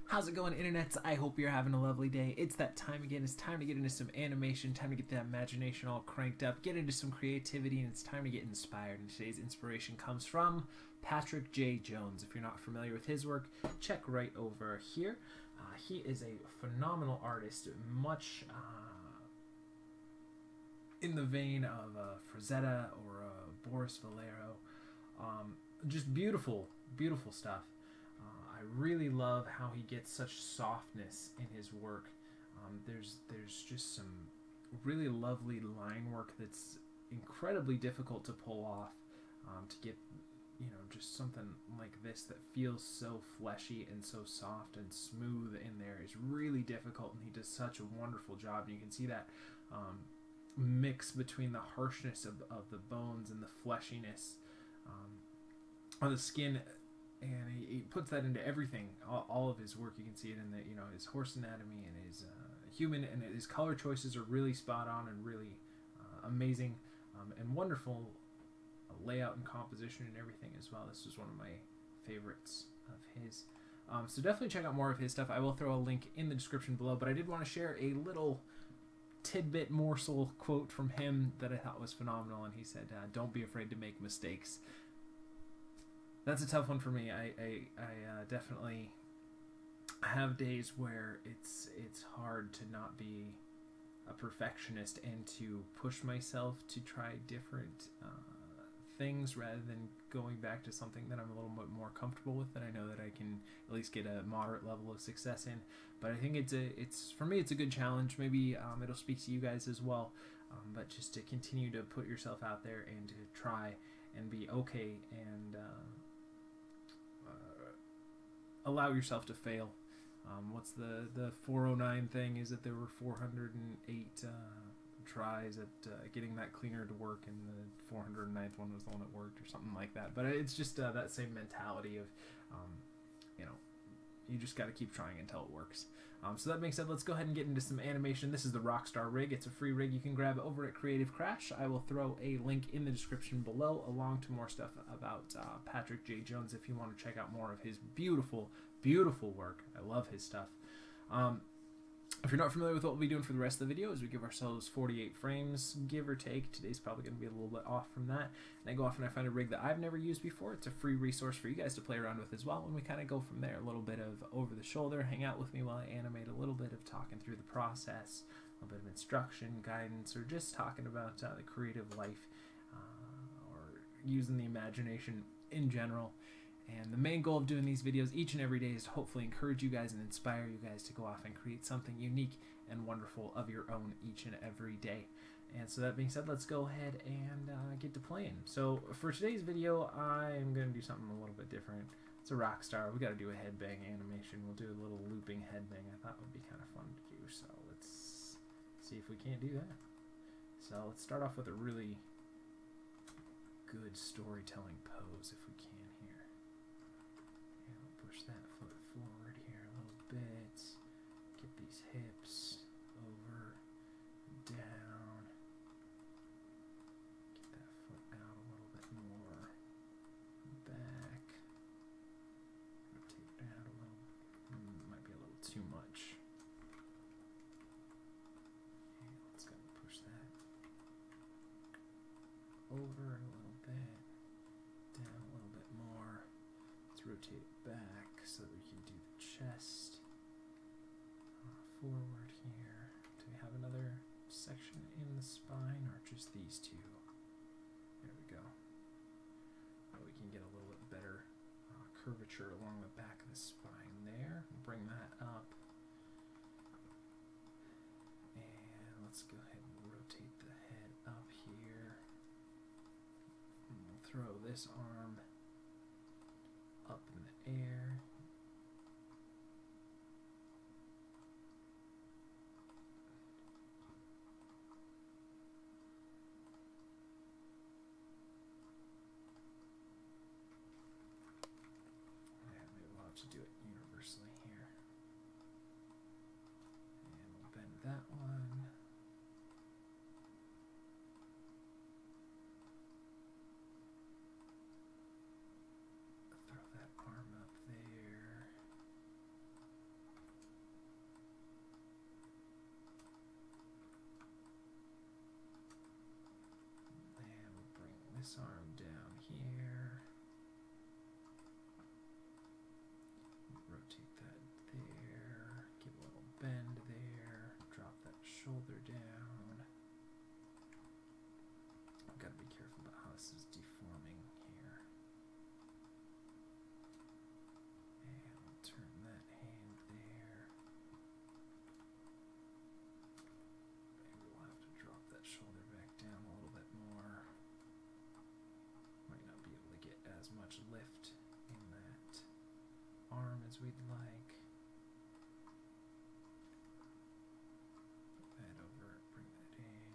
How's it going, internets? I hope you're having a lovely day. It's that time again. It's time to get into some animation, time to get that imagination all cranked up, get into some creativity, and it's time to get inspired. And today's inspiration comes from Patrick J. Jones. If you're not familiar with his work, check right over here. He is a phenomenal artist, much in the vein of Frazetta or Boris Vallejo. Just beautiful, beautiful stuff. I really love how he gets such softness in his work. There's just some really lovely line work that's incredibly difficult to pull off. To get, just something like this that feels so fleshy and so soft and smooth in there is really difficult, and he does such a wonderful job. And you can see that mix between the harshness of the bones and the fleshiness on the skin. And he puts that into everything, all of his work. You can see it in the, his horse anatomy and his human, and his color choices are really spot on and really amazing, and wonderful layout and composition and everything as well. This was one of my favorites of his. So definitely check out more of his stuff. I will throw a link in the description below, but I did want to share a little tidbit morsel quote from him that I thought was phenomenal, and he said, "Don't be afraid to make mistakes." That's a tough one for me. I definitely have days where it's hard to not be a perfectionist and to push myself to try different things rather than going back to something that I'm a little bit more comfortable with, that I know that I can at least get a moderate level of success in. But I think it's for me, it's a good challenge. Maybe it'll speak to you guys as well. But just to continue to put yourself out there and to try and be okay and allow yourself to fail. What's the 409 thing? Is that there were 408 tries at getting that cleaner to work, and the 409th one was the one that worked, or something like that. But it's just that same mentality of, you just got to keep trying until it works. So that being said, let's go ahead and get into some animation. This is the Rockstar rig. It's a free rig you can grab over at Creative Crash. I will throw a link in the description below, along to more stuff about Patrick J. Jones if you want to check out more of his beautiful, beautiful work. I love his stuff. If you're not familiar with what we'll be doing for the rest of the video, is we give ourselves 48 frames, give or take. Today's probably going to be a little bit off from that. And I go off and I find a rig that I've never used before. It's a free resource for you guys to play around with as well. And we kind of go from there. A little bit of over the shoulder, hang out with me while I animate, a little bit of talking through the process, a little bit of instruction, guidance, or just talking about the creative life, or using the imagination in general. And the main goal of doing these videos each and every day is to hopefully encourage you guys and inspire you guys to go off and create something unique and wonderful of your own each and every day. And so that being said, let's go ahead and get to playing. So for today's video, I'm going to do something a little bit different. It's a Rockstar. We got to do a headbang animation. We'll do a little looping headbang. I thought would be kind of fun to do. So let's see if we can't do that. So let's start off with a really good storytelling pose if we can here. Push that foot forward here a little bit. Get these hips over, down. Get that foot out a little bit more. Back. Rotate that a little. Might be a little too much. Okay, let's go push that over a little bit. Down a little bit more. Let's rotate it back so that we can do the chest. Forward here. Do we have another section in the spine, or just these two? There we go. We can get a little bit better curvature along the back of the spine there. Bring that up. And let's go ahead and rotate the head up here. And we'll throw this arm up in the air. And maybe we'll have to do it universally here. And we'll bend that one. Throw that arm up there. this arm down here. Rotate that there. Give a little bend there. Drop that shoulder down. I've got to be careful about how this is deforming here. And we'll turn that hand there. Maybe we'll have to drop that shoulder back down a little bit more. Might not be able to get as much lift in that arm as we'd like. Put that over, bring that in.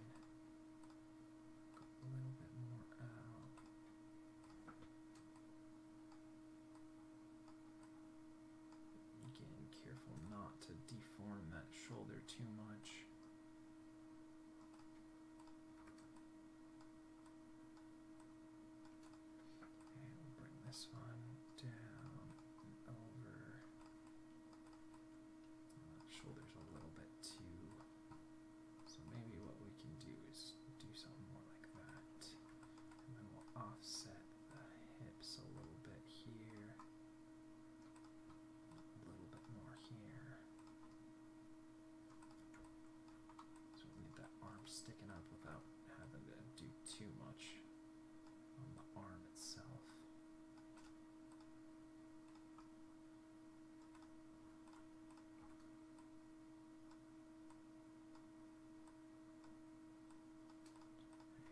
Go a little bit more out. Again, careful not to deform that shoulder too much. And we'll bring this one down and over. Shoulder's a little bit too. So maybe what we can do is do something more like that. And then we'll offset the hips a little bit here. A little bit more here. So we need that arm sticking up without having to do too much on the arm itself.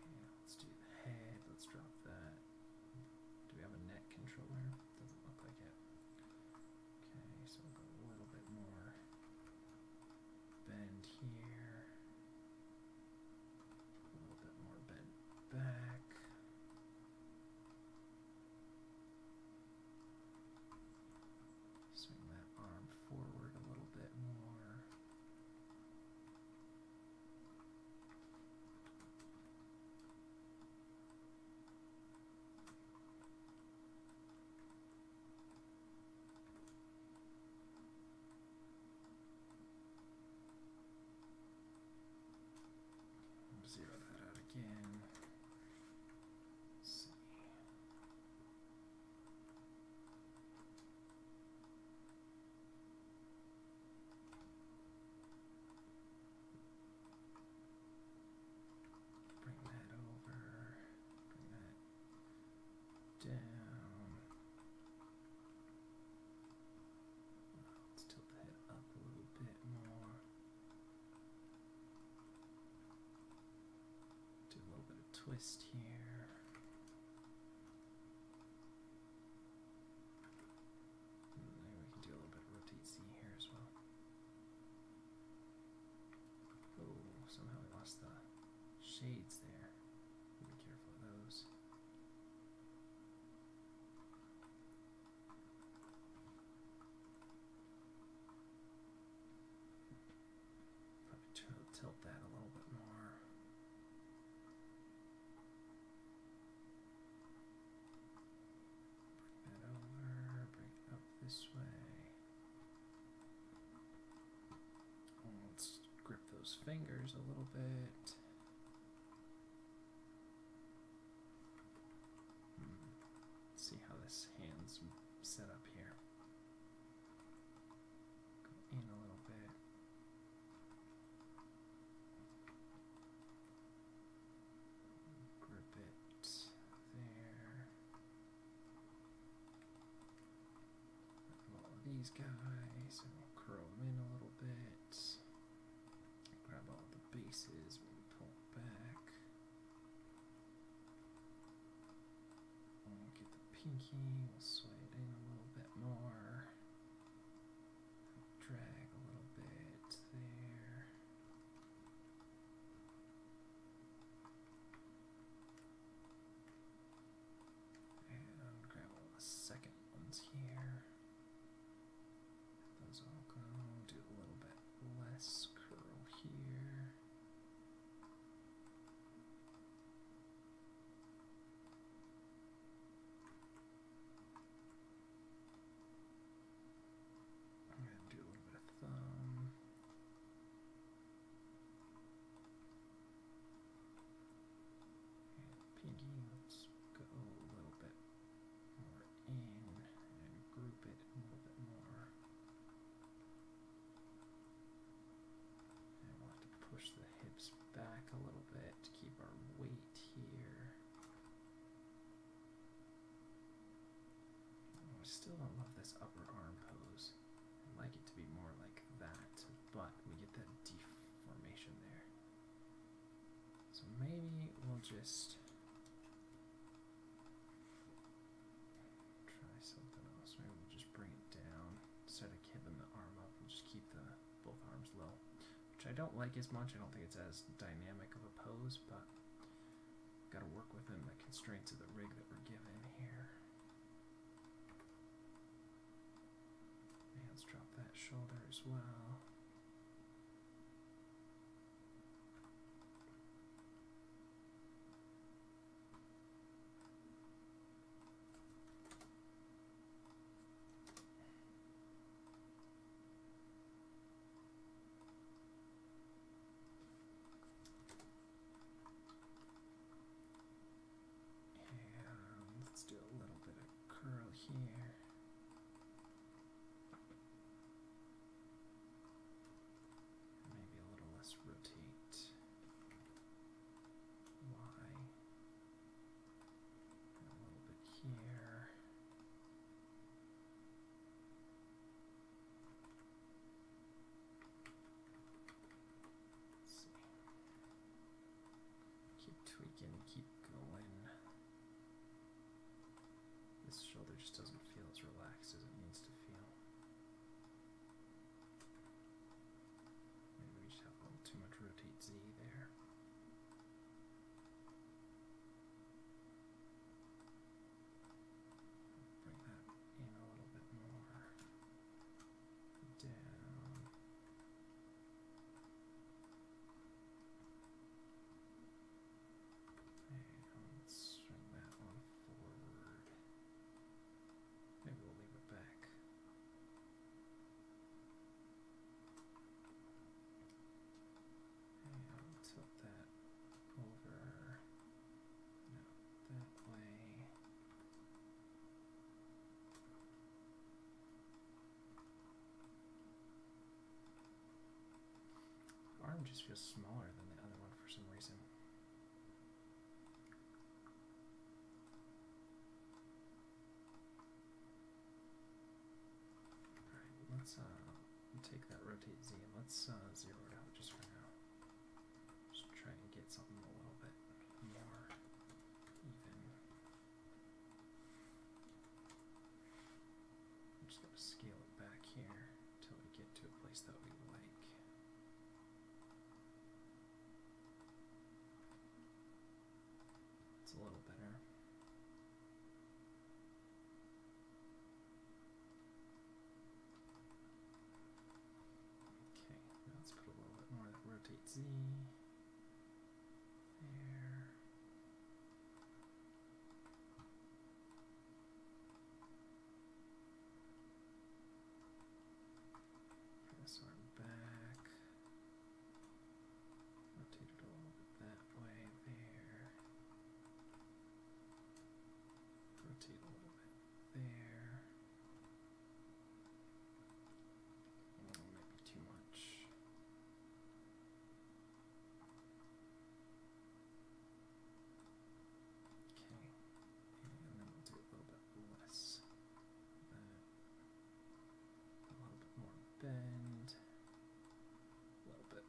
And let's do the head. Let's drop that. Do we have a neck controller? Doesn't look like it. Okay, so we'll go a little bit more bend here. A little bit more bend back. Swing that arm forward a little bit more. Zero that out again. Let's see. Bring that over. Bring that down. Let's tilt the head up a little bit more. Do a little bit of twist here. Maybe we can do a little bit of rotate Z here as well. Oh, somehow we lost the shades there. Be careful of those. Probably tilt that a little bit more. Bring that over, bring it up this way. And let's grip those fingers a little bit. Let's see how this hand's set up here. Go in a little bit. Grip it there. Grab all of these guys and we'll curl them in a little bit. Grab all the bases, maybe pull it back. And we'll get the pinky, we'll sway it in a little bit more. Drag a little bit there. And grab all the second ones here. Those all go. Do a little bit less curl here. this upper arm pose. I like it to be more like that, but we get that deformation there. So maybe we'll just try something else. Maybe we'll just bring it down. Instead of giving the arm up, we'll just keep both arms low. Which I don't like as much. I don't think it's as dynamic of a pose, but got to work within the constraints of the rig that we're given here. And let's drop that shoulder as well. Do a little bit of curl here. Maybe a little less rotate. Y. And a little bit here. Let's see. Keep tweaking, keep going. This shoulder just doesn't feel as relaxed as it needs to feel. Maybe we just have a little too much rotate Z there. Bring that in a little bit more. Down. And let's swing that one forward. Maybe we'll leave it back. And I'll tilt that over. No, that way. Arm just feels smaller than the other one for some reason. Let's take that rotate Z and let's zero it out just for now. Just try and get something a little bit more even. I'm just going to scale it back here until we get to a place that we like. It's a little better. Let's put a little bit more rotate Z there. Press arm back. Rotate it a little bit that way there. Rotate a little bit there. Oh, maybe too much. Bend a little bit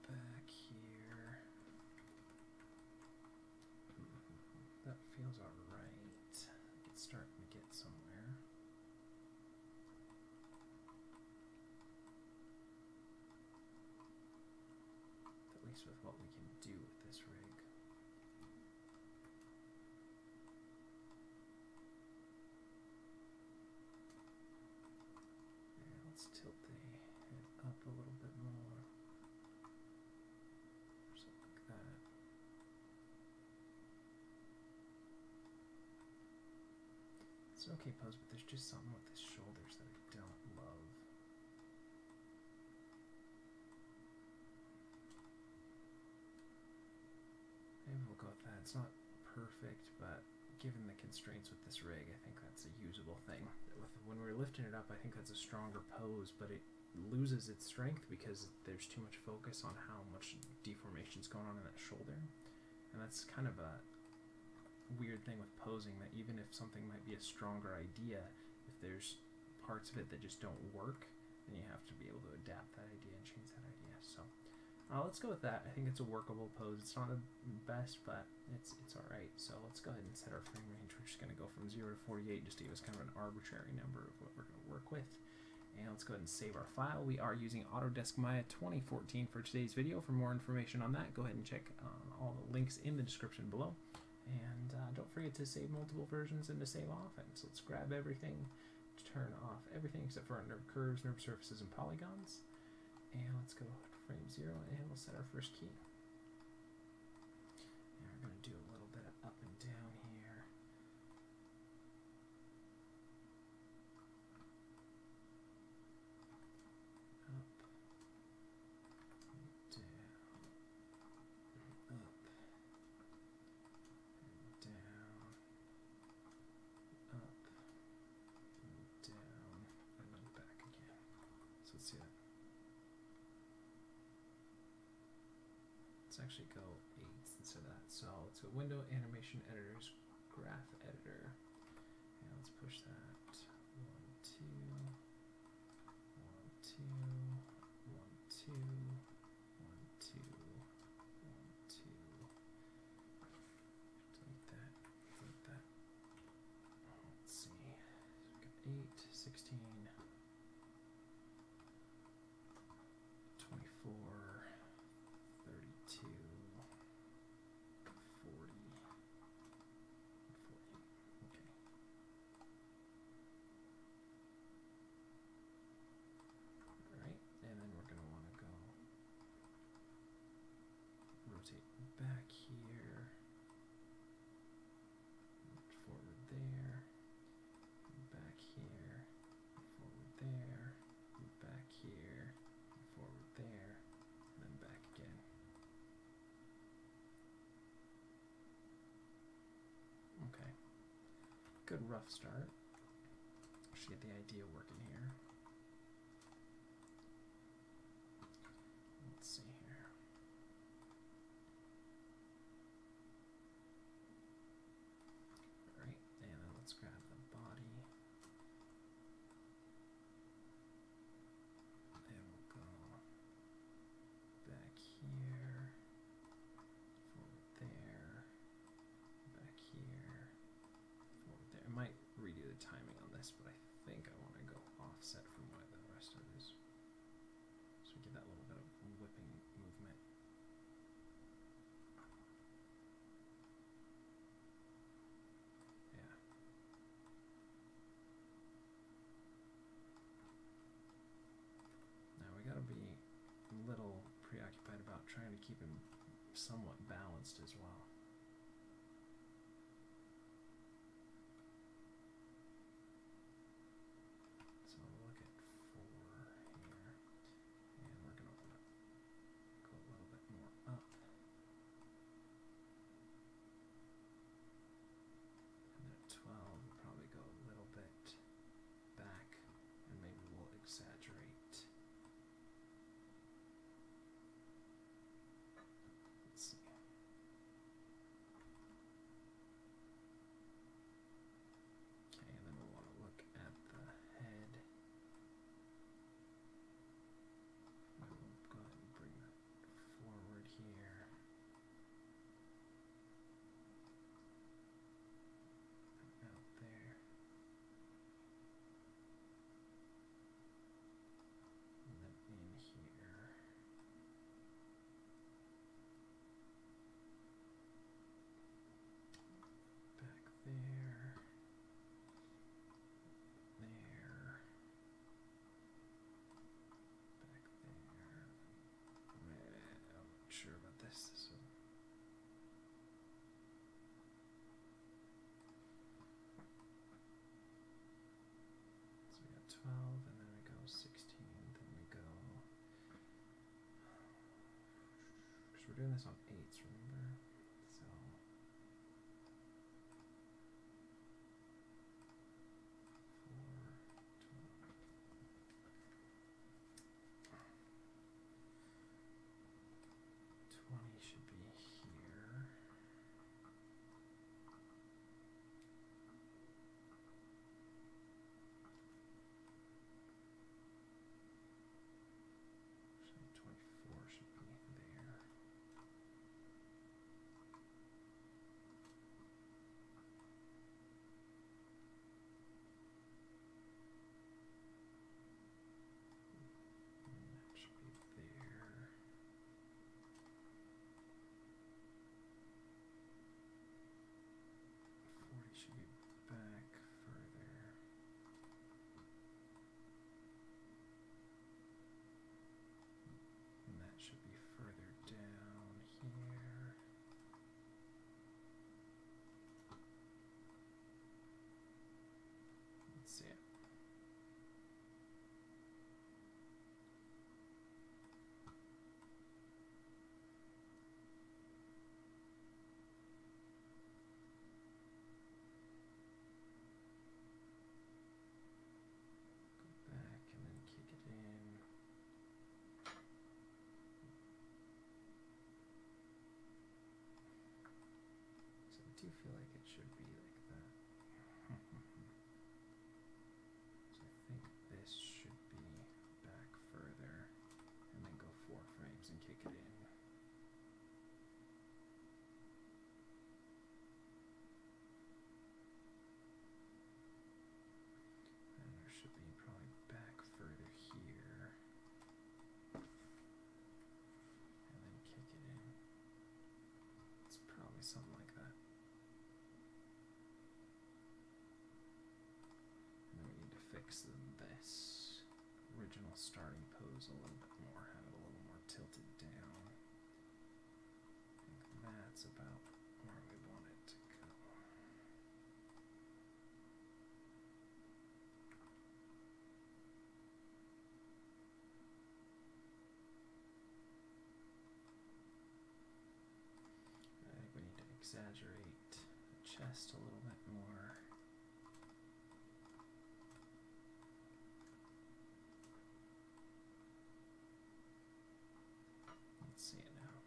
back here. That feels alright. It's starting to get somewhere. At least with what we can do with this rig. Let's tilt the head up a little bit more, or something like that. It's an okay pose, but there's just something with his shoulders that I don't love. Maybe we'll go with that. It's not perfect, but given the constraints with this rig, I think that's a usable thing. When we're lifting it up, I think that's a stronger pose, but it loses its strength because there's too much focus on how much deformation's going on in that shoulder. And that's kind of a weird thing with posing, that even if something might be a stronger idea, if there's parts of it that just don't work, then you have to be able to adapt that idea and change that idea. So let's go with that. I think it's a workable pose. It's not the best, but it's all right. So let's go ahead and set our frame range. We're just going to go from 0 to 48 just to give us kind of an arbitrary number of what we're going to work with. And let's go ahead and save our file. We are using Autodesk Maya 2014 for today's video. For more information on that, go ahead and check all the links in the description below. And don't forget to save multiple versions and to save often. So let's grab everything, turn off everything except for our NURB curves, NURB surfaces, and polygons. And let's go to frame 0 and we'll set our first key. And we're going to do a little bit of up and down here. Up, down, up, down, up, down, and then back again. So let's see that. Let's actually go 8s instead of that. So let's go Window, Animation, Editors, Graph Editor, and let's push that 1, 2, 1, 2, 1, 2, 1, 2, 1, 2. Delete that, delete that. Let's see. So we've got 8, 16, 24. 32, 40, 40, okay. Alright, and then we're going to want to go rotate back here, forward there, back here, forward there, back here, forward there, and then back again. Okay, good rough start. Should get the idea working here. Let's see here. Alright, and then let's grab the body. And we'll go back here, forward there, back here, forward there. I might redo the timing on this, but I think I want to go offset from what the rest of it is. So we get that little bit of whipping movement. Yeah. Now we gotta be a little preoccupied about trying to keep him somewhat balanced as well. So we'll look at 4 here, and we're going to want to go a little bit more up. And then at 12, we'll probably go a little bit back, and maybe we'll exaggerate. Let's see. Okay, and then we'll want to look at the head. We'll go ahead and bring that forward here. And out there. And then in here. Back there. There. Back there. I'm not sure about this. So we got 12, and then we go 16, then we go. Because we're doing this on 8s, remember? So. 20 should be here. original starting pose a little bit more, have it a little more tilted down. I think that's about where we want it to go. I think we need to exaggerate the chest a little bit more. Let's see it now.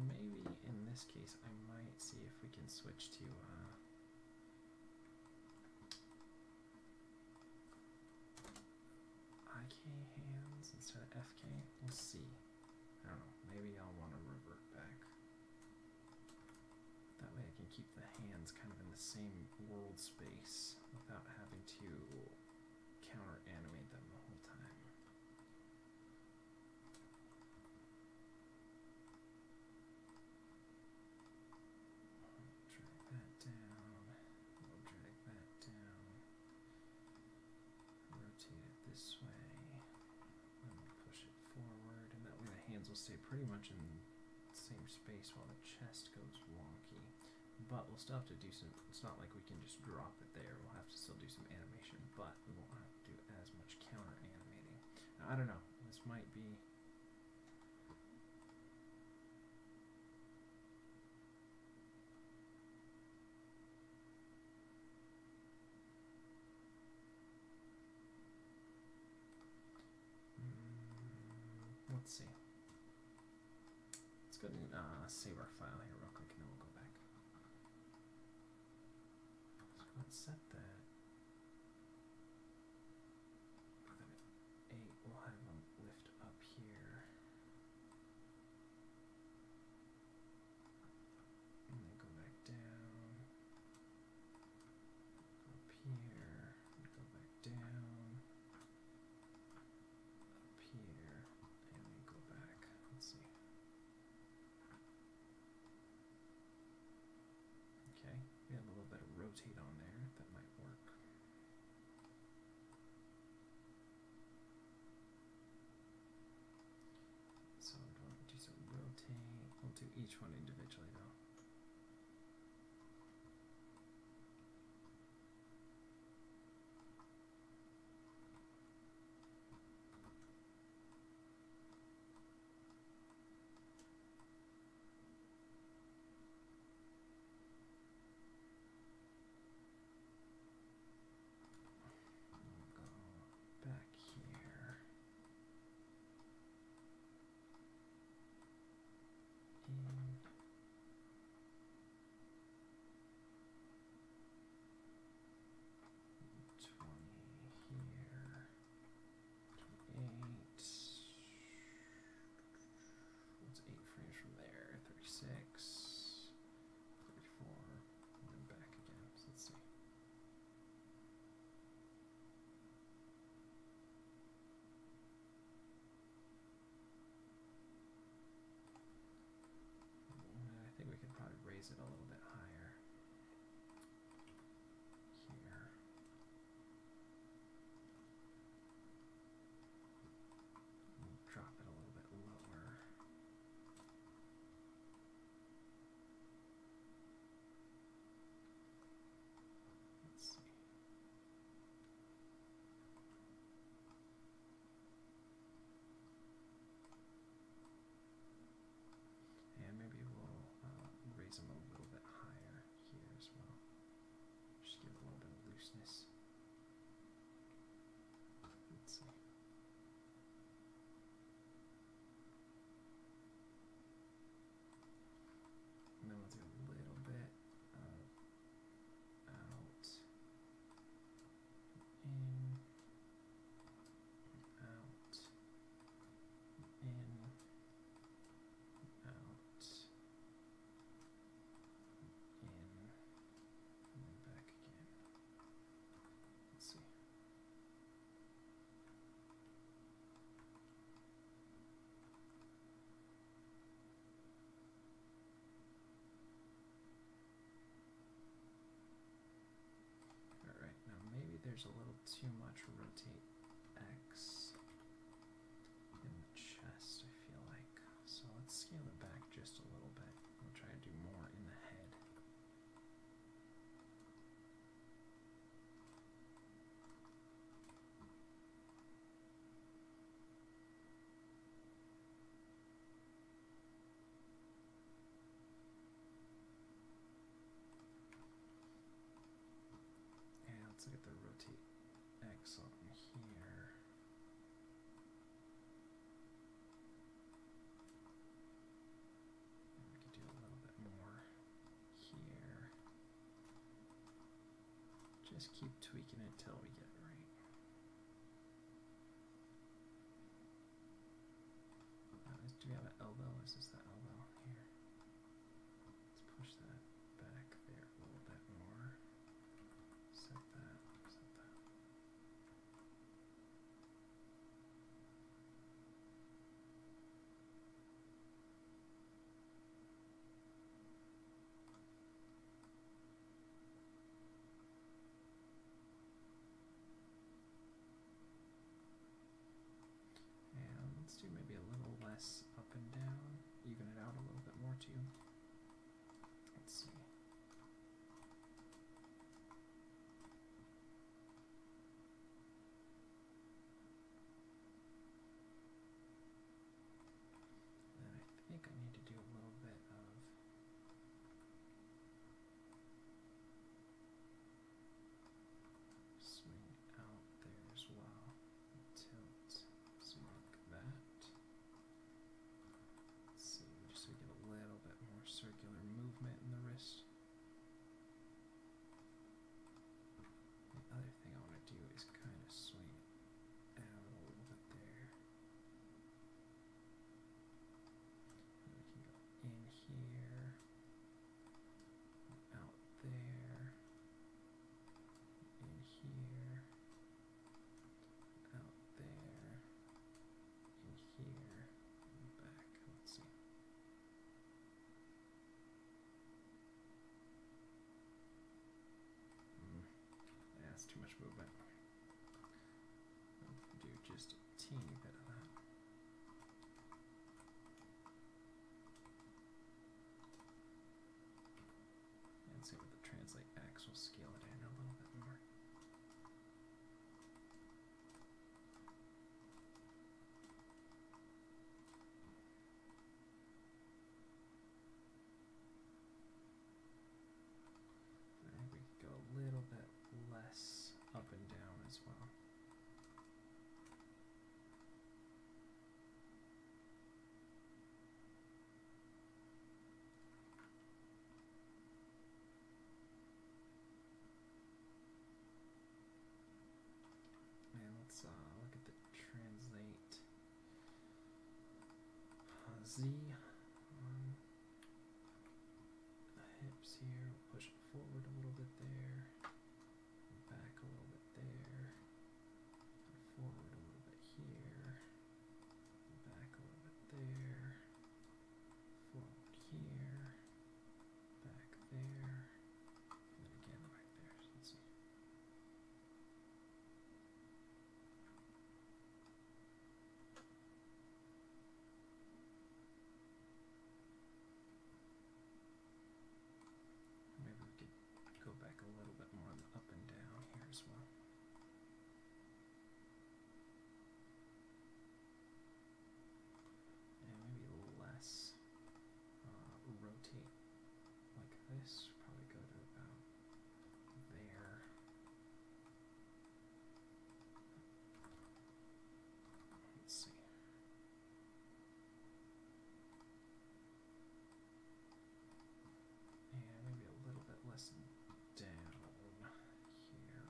Maybe in this case I might see if we can switch to IK hands instead of FK. We'll see. I don't know. Maybe I'll want to revert back. That way I can keep the hands kind of in the same world space without having to counter animate them the whole time. Drag that down. We'll drag that down. Rotate it this way. And push it forward. And that way the hands will stay pretty much in the same space while the chest goes wonky. But we'll still have to do some, it's not like we can just drop it there. We'll have to still do some animation, but we won't have to do as much counter animating. Now, I don't know. This might be... let's see. Let's go ahead and save our file here real quick, and then we'll go back. So let's set that. Put that at 8. We'll have them lift up here. And then go back down. Go up here. And go back down. Up here. And then go back. Let's see. Okay, we have a little bit of rotate on there. That might just keep tweaking it till we get it right. Do we have an elbow? Is this the elbow here? Let's push that back there a little bit more. Set that, set that. And let's do maybe a little less up and down, even it out a little bit more too. Let's see. Then I think I need to do a little bit of swing out there as well. Tilt, so like that. Let's see, just so we get a little bit more circular movement in the wrist. The other thing I want to do is kind of swing it out a little bit there. And we can go in here, out there, in here, out there, in here, and back. Let's see. Yeah, that's too much movement. I'll do just a teeny bit of that. And same with the translate X, we'll scale it in a little bit more. I think we could go a little bit less up and down as well. And let's look at the translate Z on the hips here. Push it forward a little bit there, back a little bit there, forward a little bit here, back a little bit there, forward here, back there, and then again back there. So let's see. Maybe we could go back a little bit more on the up and down here as well. And maybe less rotate like this. Probably go to about there. Let's see. And maybe a little bit less down here,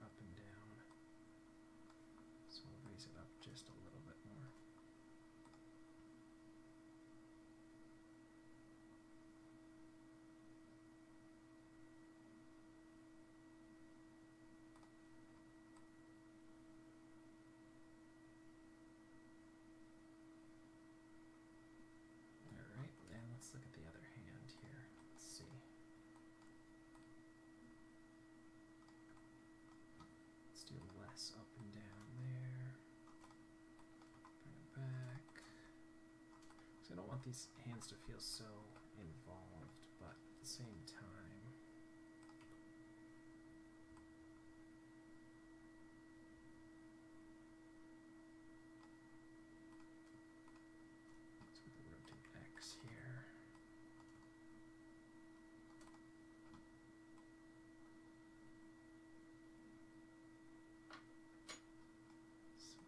up and down. So we'll raise it up just a little bit more. Alright, and let's look at the other hand here. Let's see. Let's do less up and down there. Bring it back. So I don't want these hands to feel so involved, but at the same time, so we can rotate X here. See.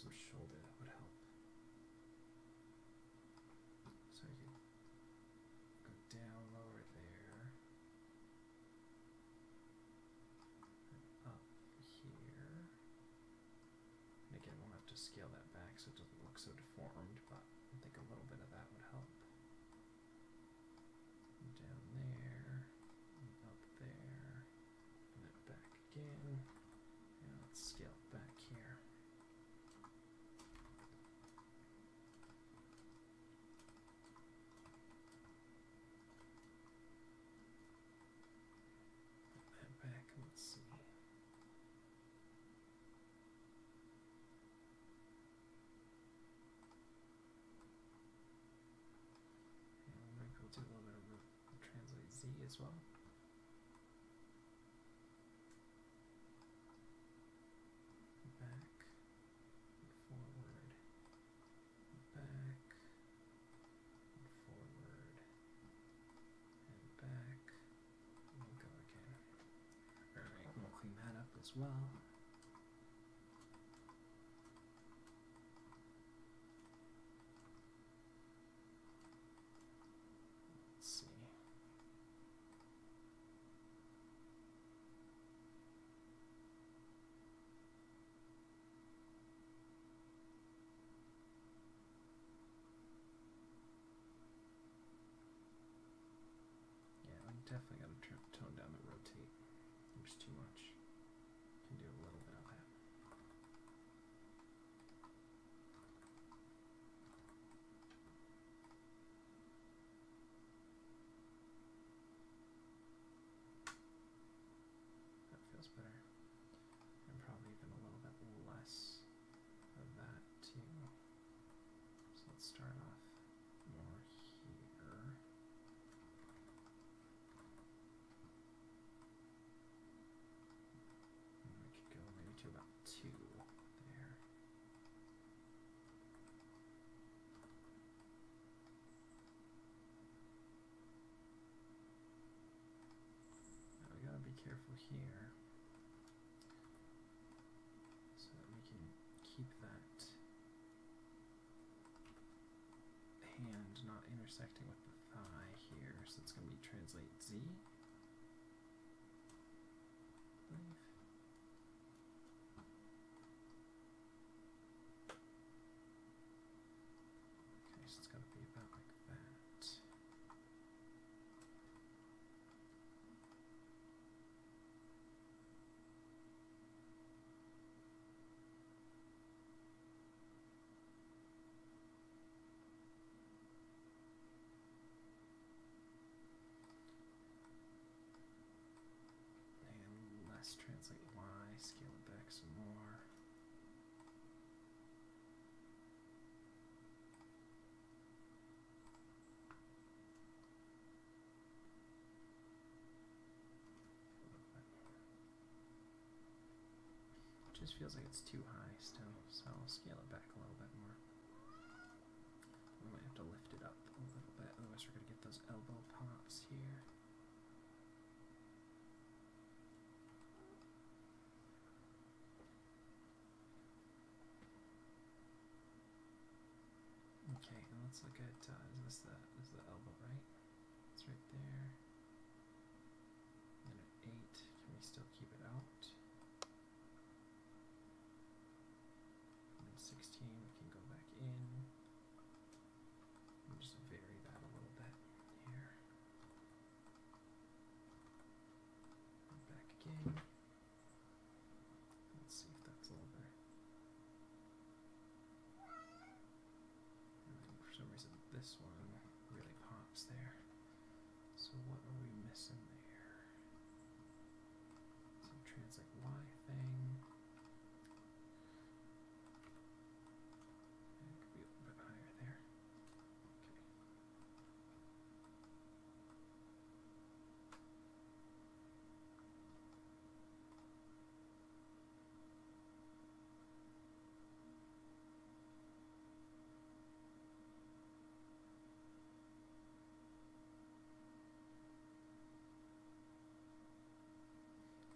some shoulder, that would help. So you can go down lower there, and up here. And again, we'll have to scale that back so it doesn't look so deformed, but I think a little bit of that would help. And down there, and up there, and then back again. And let's scale it back here. Back, let's see. And maybe we'll do a little bit of translate Z as well. Back, and forward, and back, and forward, and back, and we'll go again. Alright, we'll clean that up as well. Let's see. Yeah, I'm definitely going to tone down the rotate. There's too much. Can do a little bit of that. That feels better. And probably even a little bit less of that too. So let's start off more here. And we could go maybe to about 2 there. Now we gotta be careful here so that we can keep that hand not intersecting with the thigh here. So it's gonna be translate Z, I believe. Okay, so it's gotta be about like that. And let's translate Y, scale it back some more. It just feels like it's too high still, so I'll scale it back a little bit more. We might have to lift it up a little bit, otherwise we're going to get those elbow pops here. Okay, and let's look at, is this the elbow, right? It's right there. And then at 8, can we still keep it out? And then 16, we can go back in. And just vary that a little bit here. And back again. Let's see if that's a little better. And then for some reason this one really pops there. So what are we missing there? Some translate Y thing. And it could be a little bit higher there. Okay.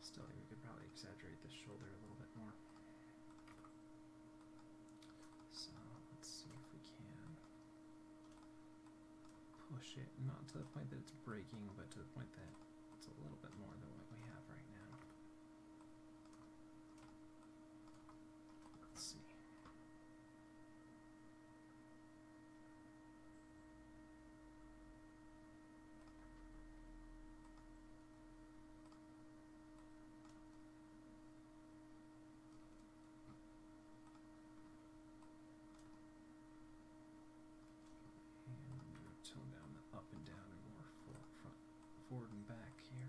Still, we could probably exaggerate the shoulder a little bit more. So let's see if we can push it, not to the point that it's breaking, but to the point that it's a little bit more than what we have right now. Let's see. Tone down the up and down and more forward and back here.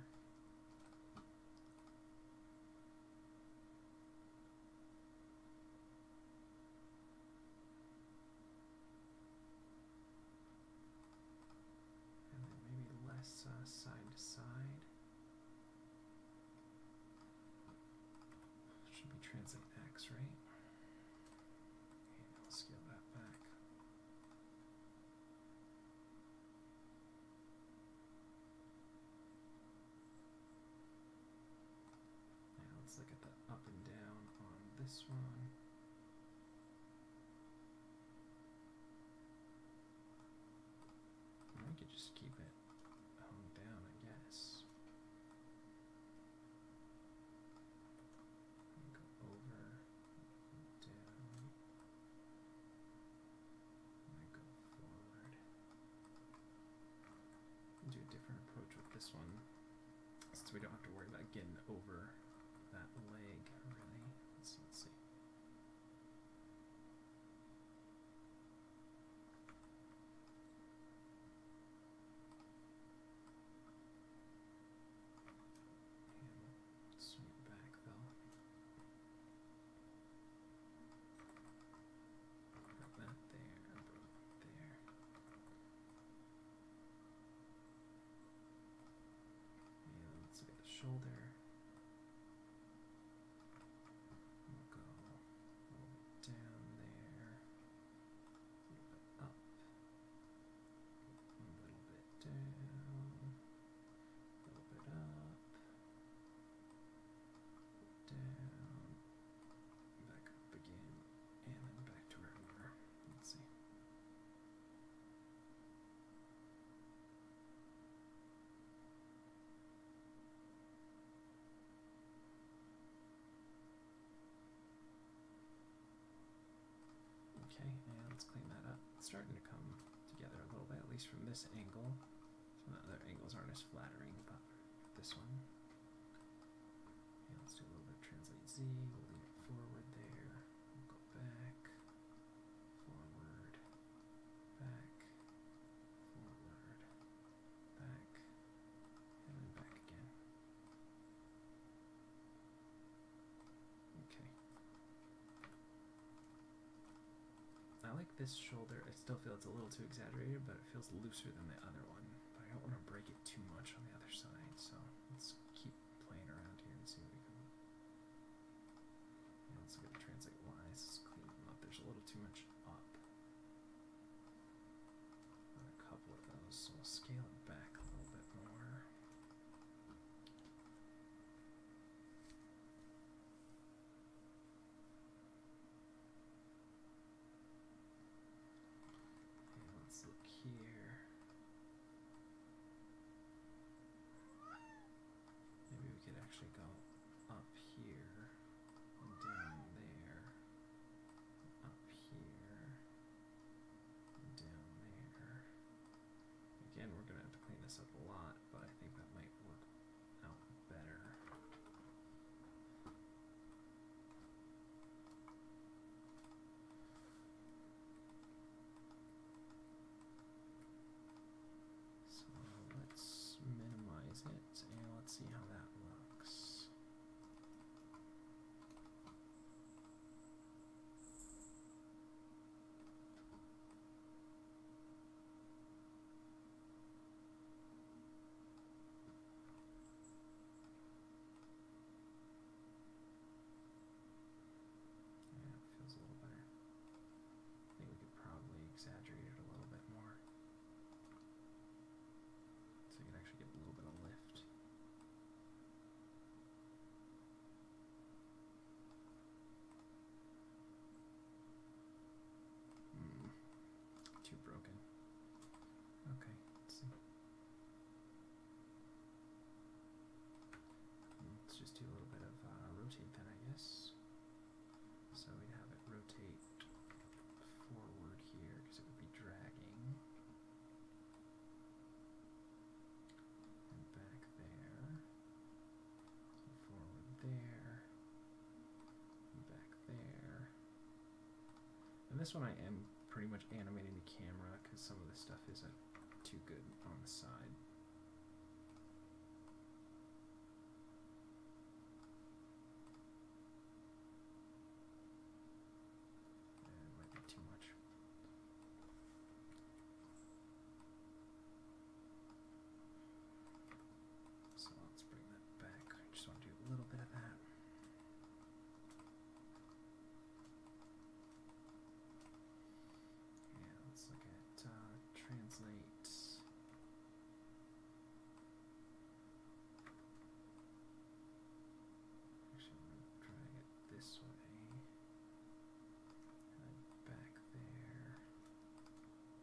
And then maybe less side to side. Should be translate X, right? And I'll scale that back. Let's look at the up and down on this one. I could just keep it honed down, I guess. And go over, down, and then go forward. And do a different approach with this one, since we don't have to worry about getting over that leg, really. Let's see. And swing it back, though. Bring that there, bring it there. And let's look at the shoulder. Okay, and let's clean that up. It's starting to come together a little bit, at least from this angle. Some of the other angles aren't as flattering, but this one. And let's do a little bit of translate Z. We'll leave it forward there. We'll go back, forward, back, forward, back, and then back again. Okay. I like this shoulder. I still feel it's a little too exaggerated, but it feels looser than the other one. But I don't want to break it too much on the other side, so let's keep playing around here and see what we can. Yeah, let's look at the translate Y. Let's clean them up. There's a little too much up on a couple of those, so we'll scale it back a little bit more. Look here. this one I am pretty much animating the camera because some of this stuff isn't too good on the side. It might be too much. So let's bring that back. I just want to do a little bit of that. Yeah, let's look at translate. Actually, I'm going to drag it this way. And then back there.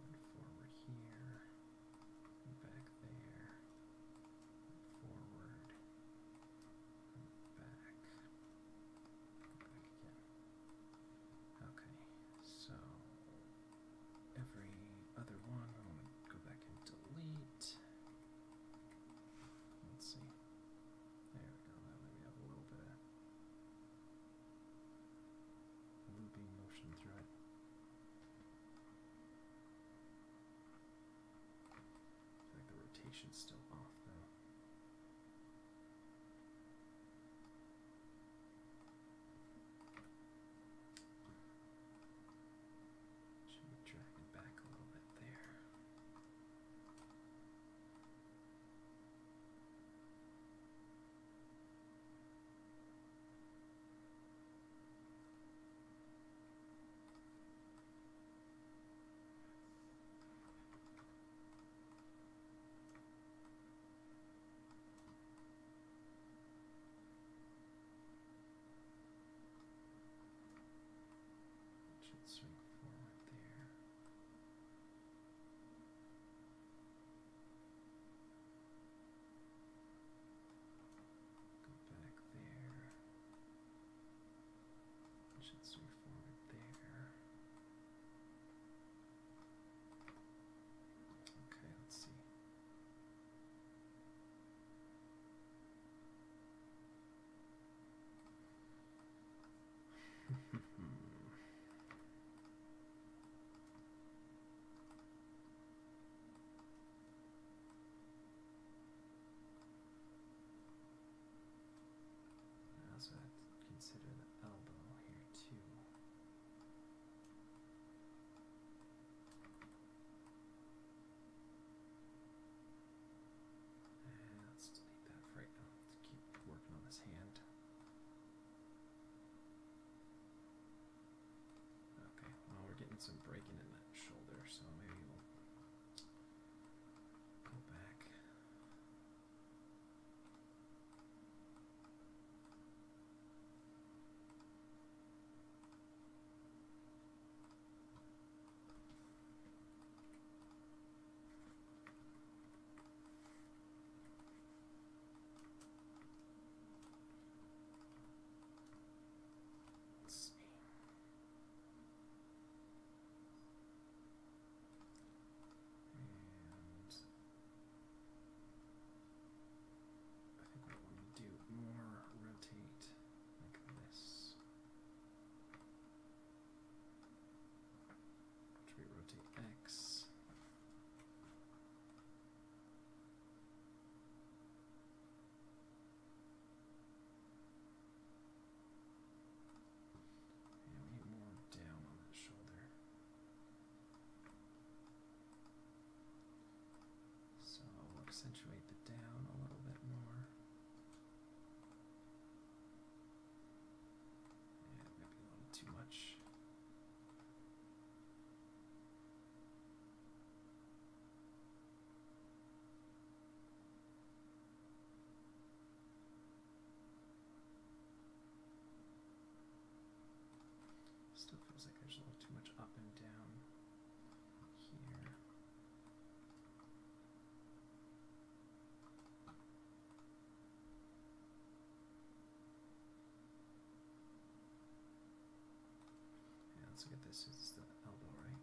And forward here. And back there. And forward. And back. Back again. Okay, so every other one, I want to go back and delete. Let's see. There we go. That way we have a little bit of looping motion through it. I feel like the rotation's still off though. Should be dragging back a little bit there. Should swing forward there. Go back there. It should swing forward there. Okay, let's see. I also have to consider the elbow here too. And let's delete that for right now. Let's keep working on this hand. Okay, well we're getting some breaking in that shoulder, so maybe we'll go back. Let's see. And I think what I want to do more rotate like this. Should we rotate X? Yeah, we need more down on that shoulder. So we'll accentuate the down a little bit more. Yeah, maybe a little too much. Still feels like there's a little too much up and down here. Yeah, let's look at this. This is the elbow, right?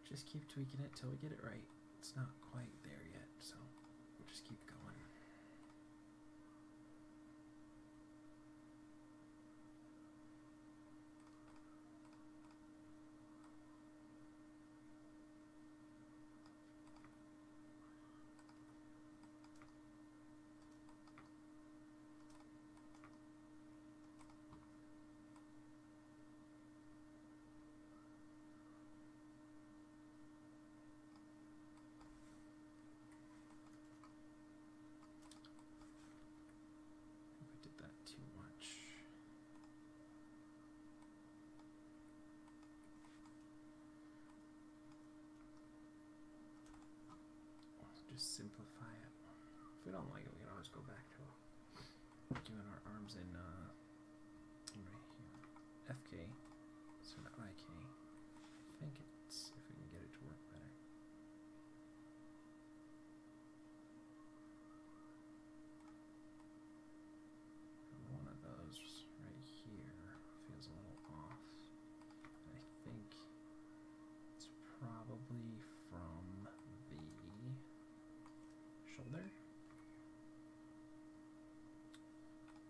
just keep tweaking it till we get it right. It's not quite there yet, so we'll just keep going. Too much. Just simplify it. If we don't like it, we can always go back to doing our arms in right here. FK, so not IK. I think it's if we can get it to work better. One of those right here feels a little off. I think it's probably from the shoulder,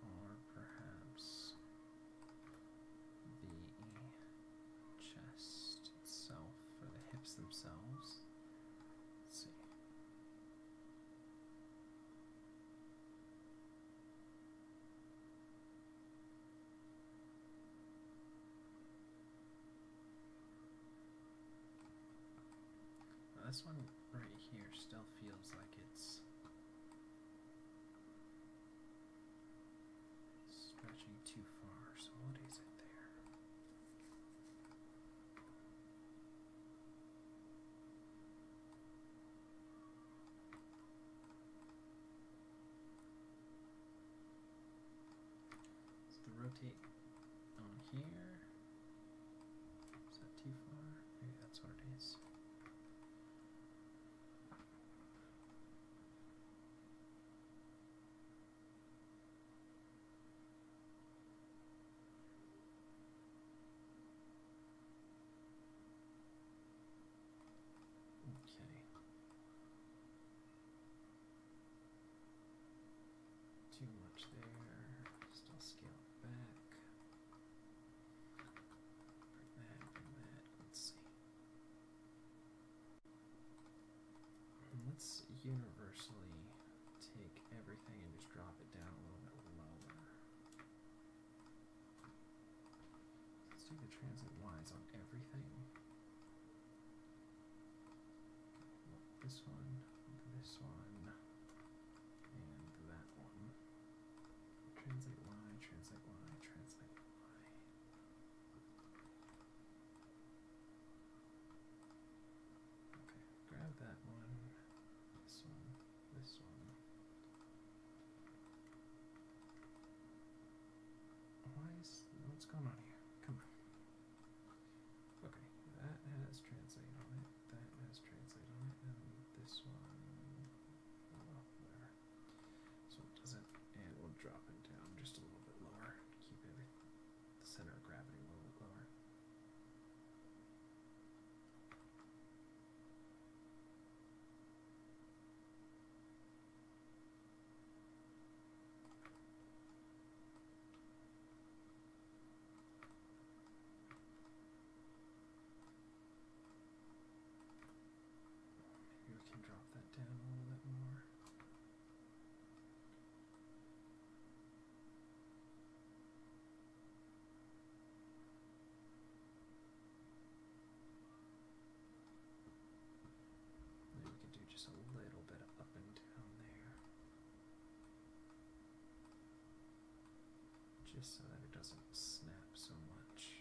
or perhaps the chest itself, or the hips themselves. Let's see. This one right here still feels like it's stretching too far, so what is it there? So the rotate on here, is that too far? Maybe that's what it is. Too much there. Still scale it back. Bring that. Let's see. Let's universally take everything and just drop it down a little bit lower. Let's do the translate lines on everything. This one, and that one. Translate Y, translate Y, translate Y. Okay, grab that one, this one, this one. What's going on here? Come on. Okay, that has translate on it, that has translate on it, and this one up there. So it doesn't, and we'll drop it down just a little bit lower to keep the center of gravity a little bit lower. Maybe we can drop that down a little bit more. Maybe we could do just a little bit of up and down there, just so that it doesn't snap so much.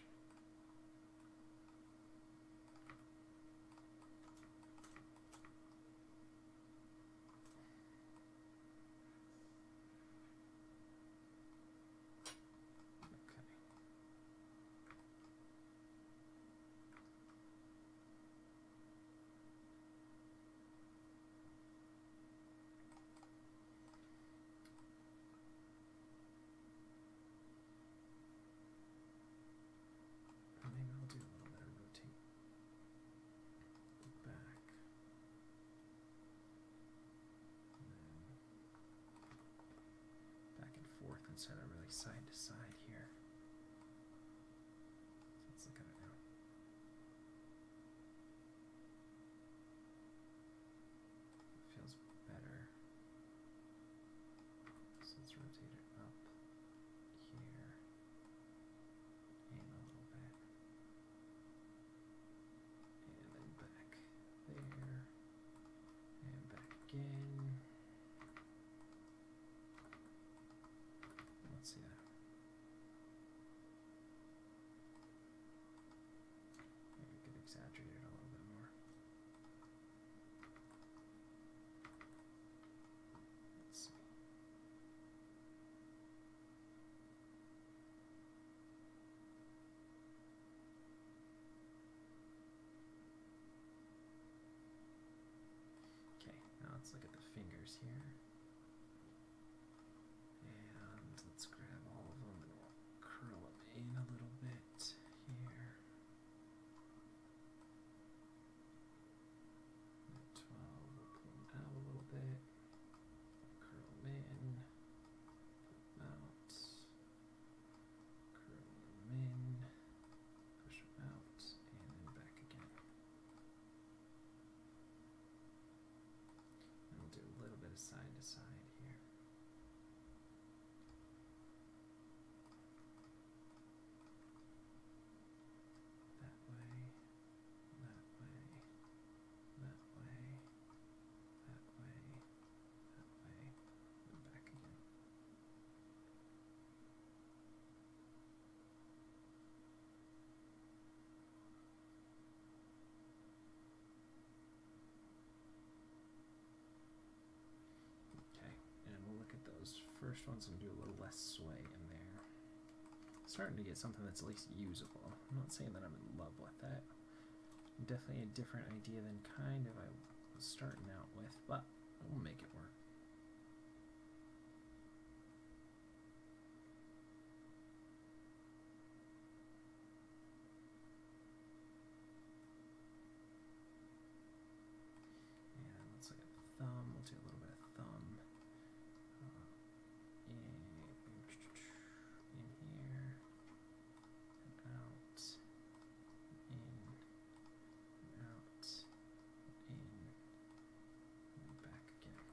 Okay. instead of really side to side here. So let's look at it now. It feels better. So let's rotate it up here and a little bit. And then back there. And back again. Let's see that. Maybe we could exaggerate it a little bit more. Let's see. Okay, now let's look at the fingers here. And let's grab all of them and we'll curl them in a little bit here. And 12, we'll pull them out a little bit. Curl them in. Put them out. Curl them in. Push them out. And then back again. And we'll do a little bit of side to side here. That way, that way, that way, that way, that way, and back again. Okay, and we'll look at those first ones and do a little less sway in there. Starting to get something that's at least usable. I'm not saying that I'm in love with that. Definitely a different idea than kind of I was starting out with, but we'll make it work. And let's look at the thumb. We'll do a little bit of thumb. In here, and out, in, and out, in, and back again.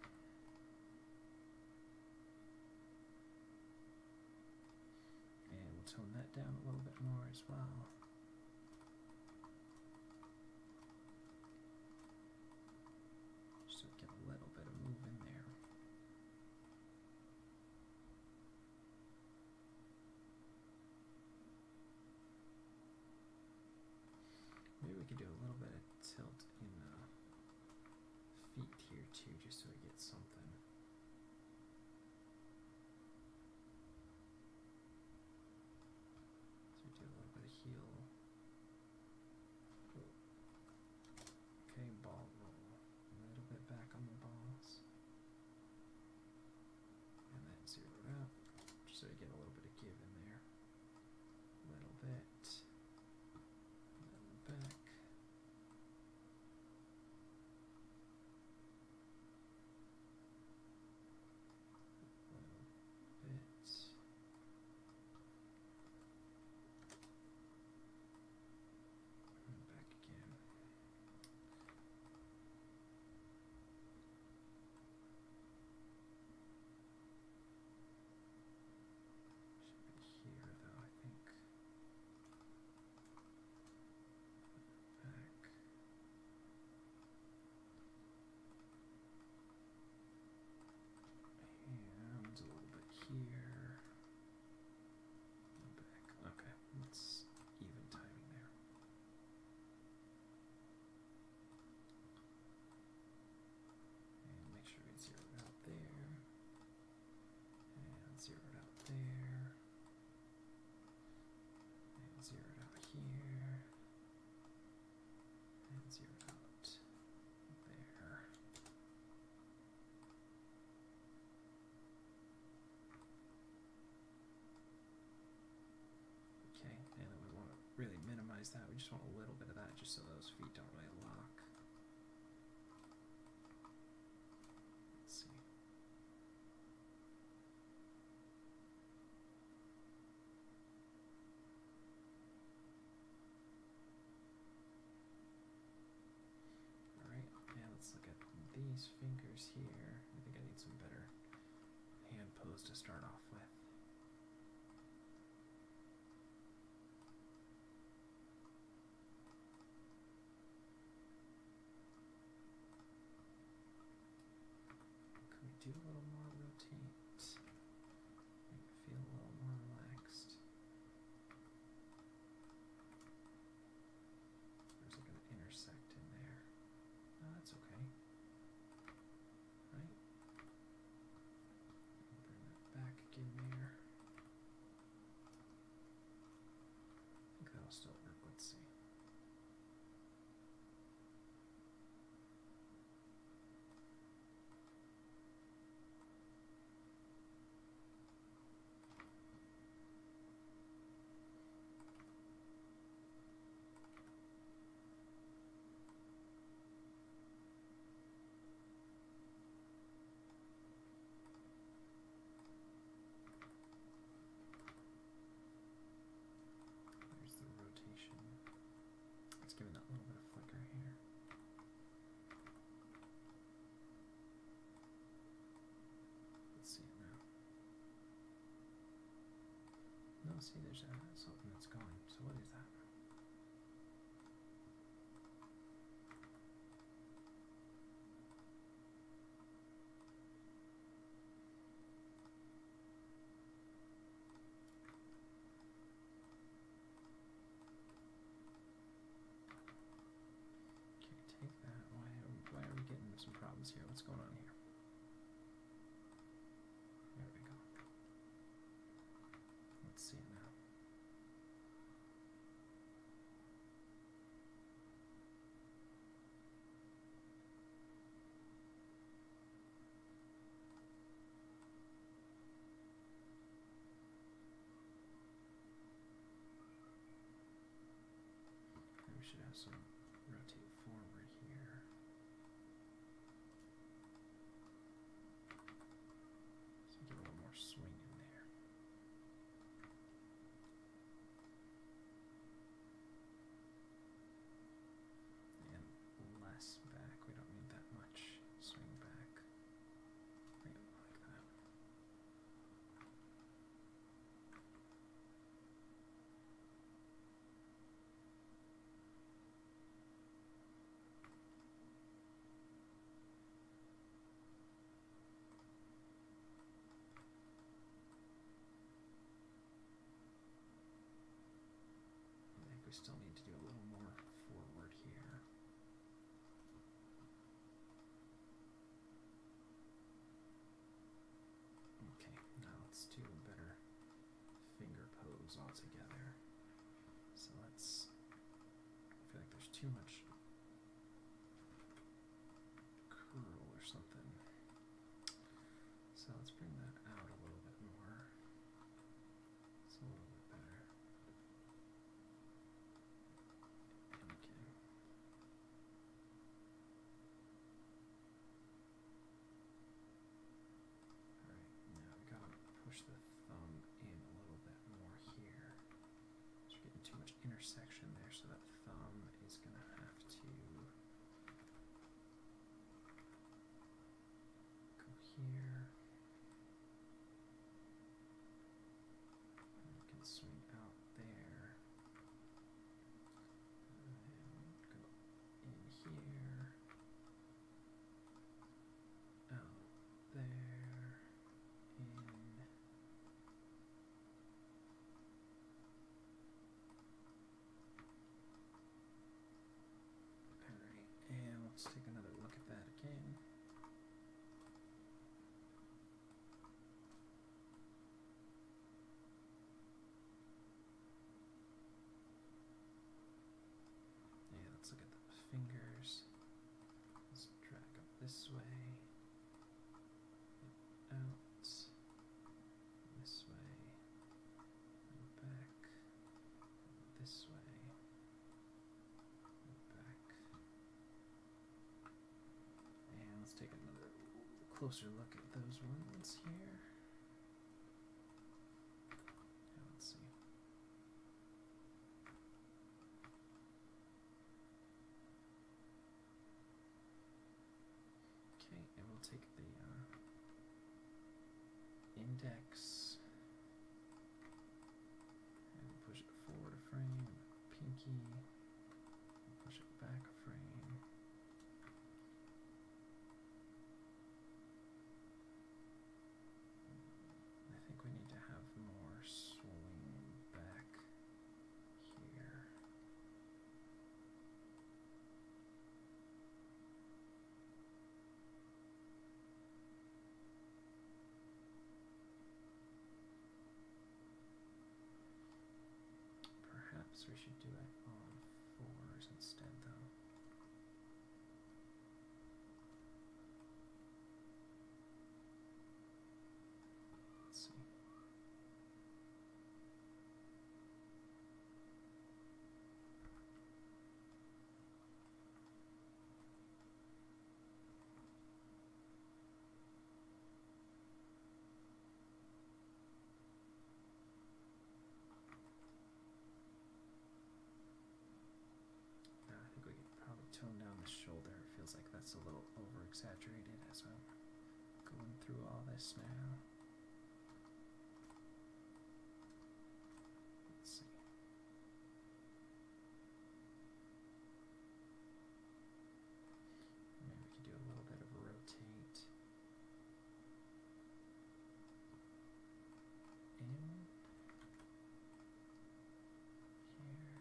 And we'll tone that down a little bit more as well. Just to get a little bit of move in there. Maybe we could do a little bit of tilt in the feet here too, just so we get something. So we do a little bit of heel. Okay, ball roll. A little bit back on the balls. And then zero it out, just so we get a little bit of give in there. A little bit. Back. That we just want a little bit of that just so those feet don't really lock. Let's see. to start off with. Could we do a little more rotate? Make it feel a little more relaxed. Or is it going to intersect in there? No, that's okay. Right? Bring that back again there. I think that'll still work. Let's see. There's the rotation. Let's give it that little bit of flicker here. Let's see it now. No, see, there's something that's going. So what is that? Okay, take that. Why are we getting some problems here? What's going on here? There we go. Let's see it now. We should have some rotate forward here. So get a little more swing in there. And less back. We don't need that much swing back. Bring it like that. I think we still need to do a little more forward here. Okay, now let's do a better finger pose altogether. So let's, I feel like there's too much curl or something. So let's bring that out a little bit more. It's a little bit better. Okay. Alright, now we gotta push the thumb in a little bit more here. So we're getting too much intersection there, so that thumb is gonna have to go here. And we can swing out there. And go in here. Out there. In. Alright, and let's take another look at that again. Yeah, let's look at the fingers. Let's drag up this way, out, this way, and back, this way, and back. And let's take another closer look at those ones here. Yeah, let's see. Okay, and we'll take the index index. And push it forward a frame. Pinky. Push it back a frame. I think we need to have more swing back here. Perhaps we should do it on 4s instead, though. Let's see. I think we could probably tone down the shoulder. It feels like that's a little over-exaggerated as I'm going through all this now. Let's see. Maybe we could do a little bit of a rotate. In. Here.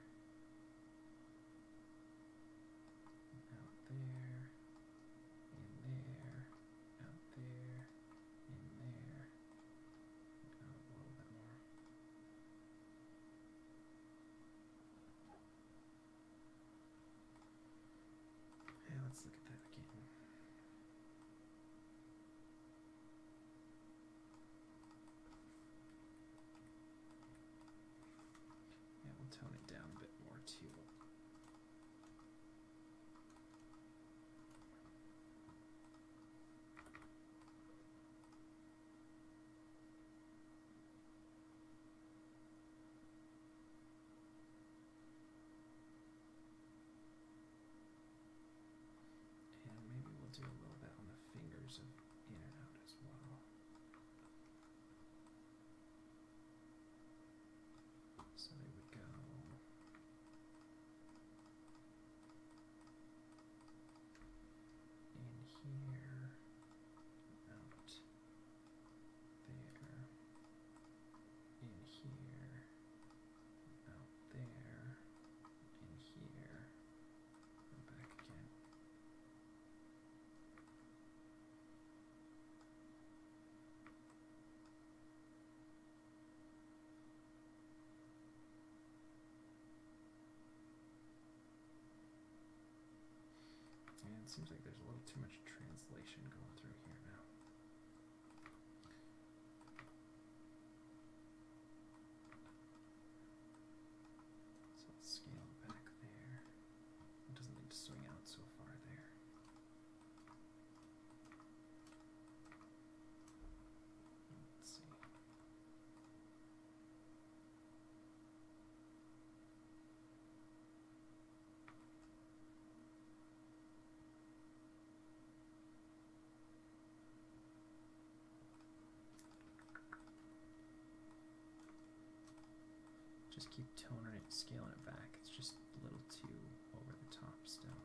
Out there. In there. Out there. In there. Out a little bit more. Yeah, let's look at that again. Yeah, we'll tone it down a bit more too. And maybe we'll do a little bit on the fingers of in and out as well. So they would go in here, out there, in here, out there, in here, and back again. And it seems like there's a little too much translation going through here now. So let's scale back there. It doesn't need to swing out so far there. Let's see. Just keep toning it, scaling it back. It's just a little too over the top still.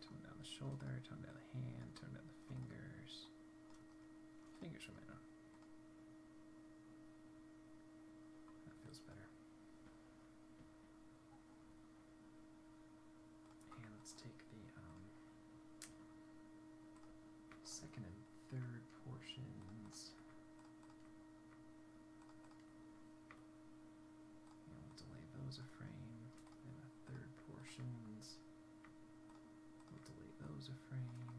Tone down the shoulder, tone down the hand, tone down the fingers. Fingers from now. That feels better. And let's take the second and third portions. And we'll delay those a frame. And the third portions. We'll delay those a frame.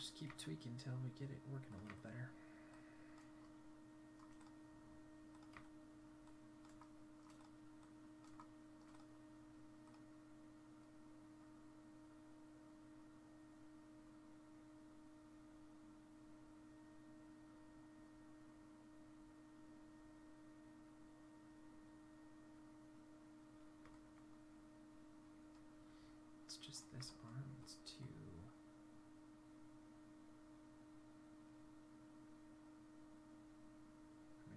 just keep tweaking until we get it working a little better. It's just this arm, it's too...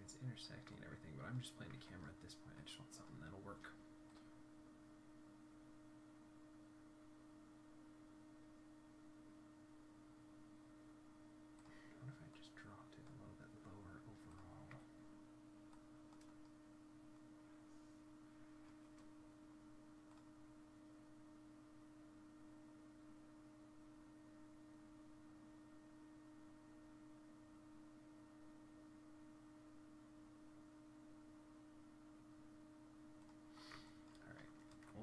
it's intersecting and everything, but I'm just playing the camera at this point. I just want something that'll work. What if I just dropped it a little bit lower overall?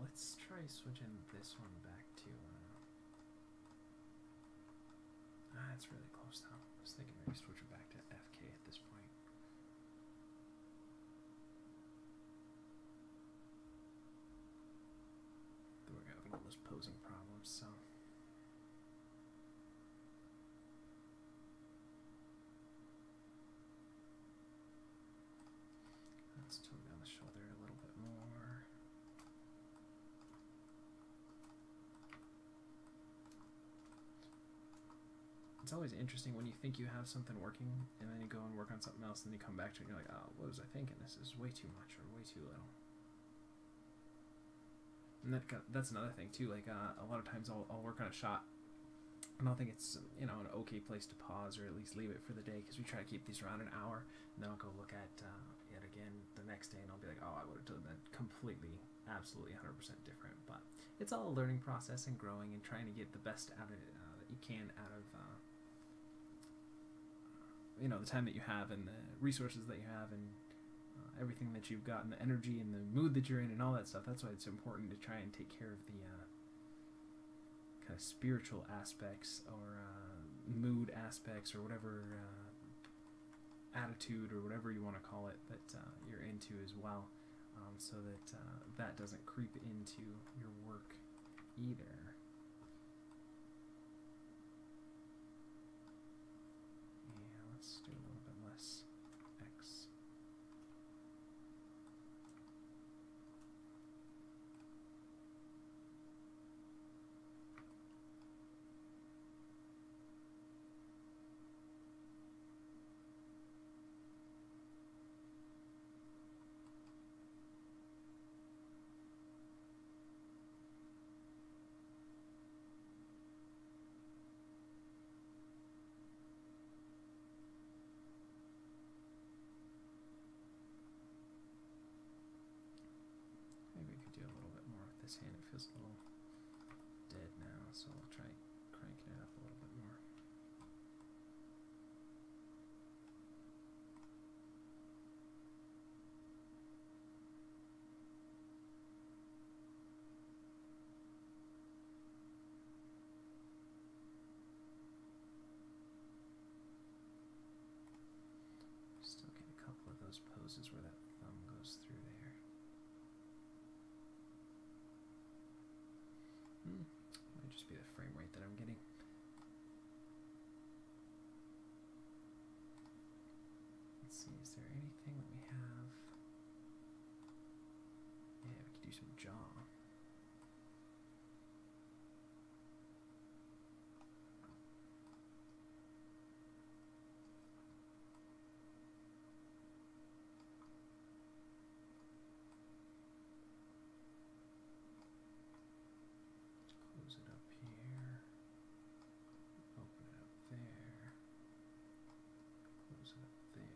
Let's try switching this one back to, it's really close now. I was thinking maybe switch it back to FK at this point. We're having all those posing problems, so. Let's tone down the shoulder a little bit more. It's always interesting when you think you have something working and then you go and work on something else and you come back to it and you're like, oh, what was I thinking? This is way too much or way too little. And that's another thing too, like a lot of times I'll work on a shot and I'll think it's, you know, an okay place to pause or at least leave it for the day because we try to keep these around an hour, and then I'll go look at it again the next day and I'll be like, oh, I would have done that completely, absolutely 100% different. But it's all a learning process and growing and trying to get the best out of it that you can out of you know, the time that you have and the resources that you have and everything that you've got and the energy and the mood that you're in and all that stuff. That's why it's important to try and take care of the kind of spiritual aspects or mood aspects or whatever attitude or whatever you want to call it that you're into as well, so that that doesn't creep into your work either. Let's do a little bit less X. Maybe we could do a little bit more with this hand. It feels a little dead now, so I'll try cranking it up a little bit more. Still get a couple of those poses where that thumb goes through there. Might just be the frame rate that I'm getting. Let's see, is there anything that we have? Yeah, we could do some jaw. Close it up here. Open it up there. Close it up there.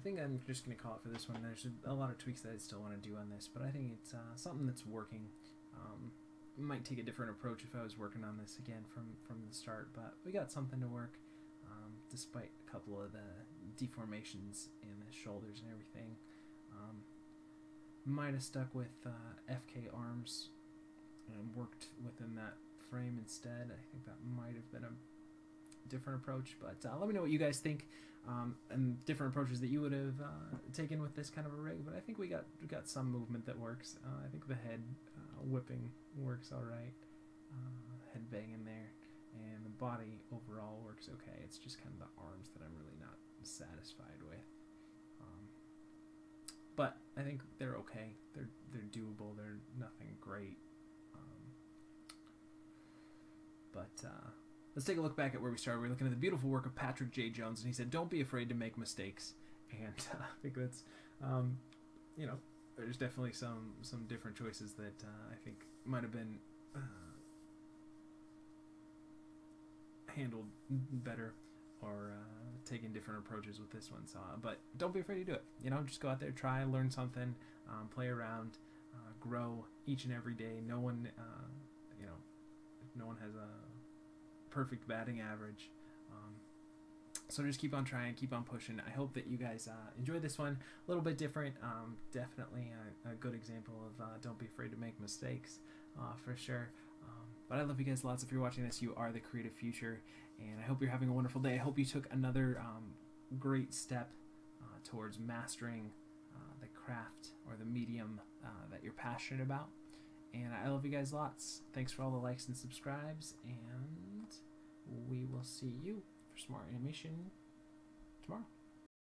think I'm just going to call it for this one. There's a lot of tweaks that I still want to do on this, but I think it's something that's working. Might take a different approach if I was working on this again from the start, but we got something to work, despite a couple of the deformations in the shoulders and everything. Might have stuck with FK arms and worked within that frame instead. I think that might have been a different approach, but let me know what you guys think, and different approaches that you would have taken with this kind of a rig. But I think we got some movement that works. I think the head whipping works all right, head banging there, and the body overall works okay. It's just kind of the arms that I'm really not satisfied with. But I think they're okay. They're doable. They're nothing great. Let's take a look back at where we started. We're looking at the beautiful work of Patrick J. Jones, and he said, "Don't be afraid to make mistakes." And I think that's, you know, there's definitely some different choices that I think might have been handled better, or taking different approaches with this one. So, but don't be afraid to do it. You know, just go out there, try, learn something, play around, grow each and every day. No one, you know, no one has a perfect batting average. So just keep on trying, keep on pushing. I hope that you guys enjoyed this one. A little bit different. Definitely a good example of don't be afraid to make mistakes, for sure. But I love you guys lots. If you're watching this, you are the creative future, and I hope you're having a wonderful day. I hope you took another great step towards mastering the craft or the medium that you're passionate about. And I love you guys lots. Thanks for all the likes and subscribes, and we will see you for some more animation tomorrow.